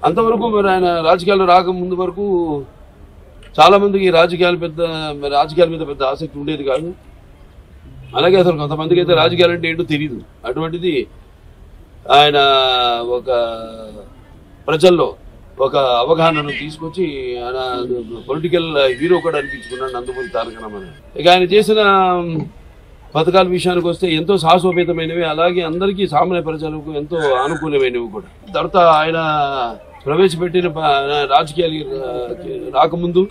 అంతవరకు మరి ఆయన రాజకీయాల్లో రాకముందు వరకు చాలా మందికి రాజకీయాల మీద పెద్ద ఆసక్తి ఉండేది కాదు. అలాగే అసలు కొంతమందికి అయితే రాజకీయాలు అంటే ఏంటో తెలియదు. అటువంటిది ఆయన ఒక ప్రజల్లో ఒక అవగాహనను తీసుకొచ్చి ఆయన పొలిటికల్ హీరో కూడా అనిపించుకున్నాడు నందమూరి తారక రామారావు. ఇక ఆయన చేసిన పథకాల విషయానికి వస్తే ఎంతో సాహసోపేతమైనవి, అలాగే అందరికీ సామాన్య ప్రజలకు ఎంతో అనుకూలమైనవి కూడా. తర్వాత ఆయన ప్రవేశపెట్టిన రాజకీయాలు రాకముందు,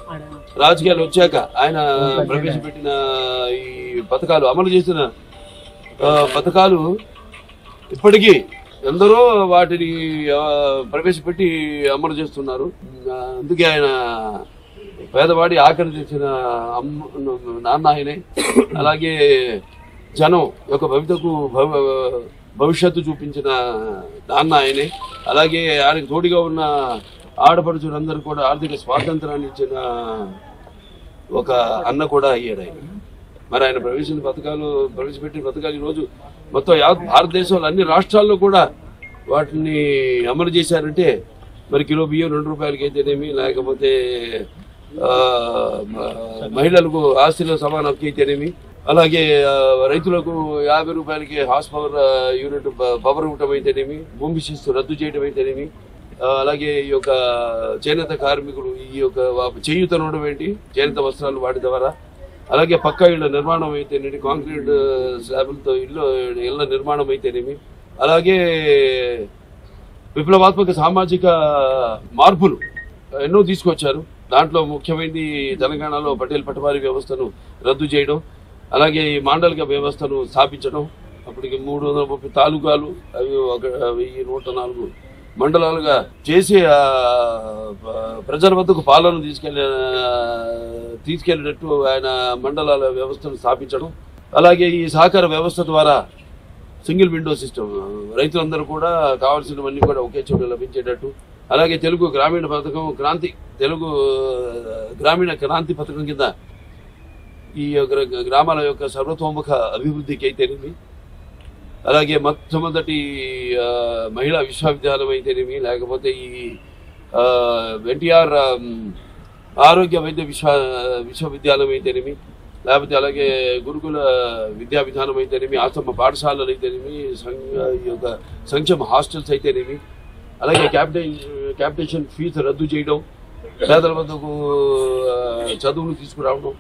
రాజకీయాలు వచ్చాక ఆయన ప్రవేశపెట్టిన ఈ పథకాలు, అమలు చేసిన పథకాలు ఇప్పటికీ ఎందరో వాటిని ప్రవేశపెట్టి అమలు చేస్తున్నారు. అందుకే ఆయన పేదవాడి ఆఖరి తెచ్చిన నాన్న ఆయనే. అలాగే జనం యొక్క భవిష్యత్తు చూపించిన నాన్న ఆయనే. అలాగే ఆయనకు తోడుగా ఉన్న ఆడపడుచులందరూ కూడా ఆర్థిక స్వాతంత్రాన్ని ఇచ్చిన ఒక అన్న కూడా అయ్యాడు ఆయన. మరి ఆయన ప్రవేశపెట్టిన పథకాలు ఈరోజు మొత్తం భారతదేశంలో అన్ని రాష్ట్రాల్లో కూడా వాటిని అమలు చేశారంటే మరి కిలో బియ్యం 2 రూపాయలకి అయితేనేమి, లేకపోతే మహిళలకు ఆస్తిలో సమాన హక్కు అయితేనేమి, అలాగే రైతులకు 50 రూపాయలకి హార్స్ పవర్ యూనిట్ పవర్ ఇవ్వటం అయితేనేమి, భూమి శిస్తు రద్దు చేయడం అయితేనేమి, అలాగే ఈ యొక్క చేనేత కార్మికులు ఈ యొక్క చేయూతనడం ఏంటి, చేనేత వస్త్రాలు వాటి ద్వారా, అలాగే పక్కా ఇళ్ల నిర్మాణం అయితేనేమి, కాంక్రీట్ స్లాబులతో ఇళ్ల నిర్మాణం అయితేనేమి, అలాగే విప్లవాత్మక సామాజిక మార్పులు ఎన్నో తీసుకొచ్చారు. దాంట్లో ముఖ్యమైనది తెలంగాణలో పటేల్ పటవారీ వ్యవస్థను రద్దు చేయడం, అలాగే ఈ మాండలిక వ్యవస్థను స్థాపించడం. అప్పటికి 330 తాలూకాలు, అవి 1104 మండలాలుగా చేసి ప్రజల వద్దకు పాలన తీసుకెళ్లేటట్టు ఆయన మండలాల వ్యవస్థను స్థాపించడం. అలాగే ఈ సహకార వ్యవస్థ ద్వారా సింగిల్ విండో సిస్టమ్, రైతులందరూ కూడా కావాల్సినవన్నీ కూడా ఒకే చోట లభించేటట్టు. అలాగే తెలుగు గ్రామీణ పథకం తెలుగు గ్రామీణ క్రాంతి పథకం కింద ఈ గ్రామాల యొక్క సర్వతోముఖ అభివృద్ధికి అయితేనేమి, అలాగే మొట్టమొదటి మహిళా విశ్వవిద్యాలయం అయితేనేమి, లేకపోతే ఈ ఎన్టీఆర్ ఆరోగ్య వైద్య విశ్వవిద్యాలయం అయితేనేమి, లేకపోతే అలాగే గురుకుల విద్యా విధానం అయితేనేమి, ఆశ్రమ పాఠశాలలు అయితేనేమి, ఈ యొక్క సంక్షేమ హాస్టల్స్ అయితేనేమి, అలాగే క్యాపిటేషన్ ఫీజు రద్దు చేయడం, పేదల వద్దకు చదువులు తీసుకురావడం.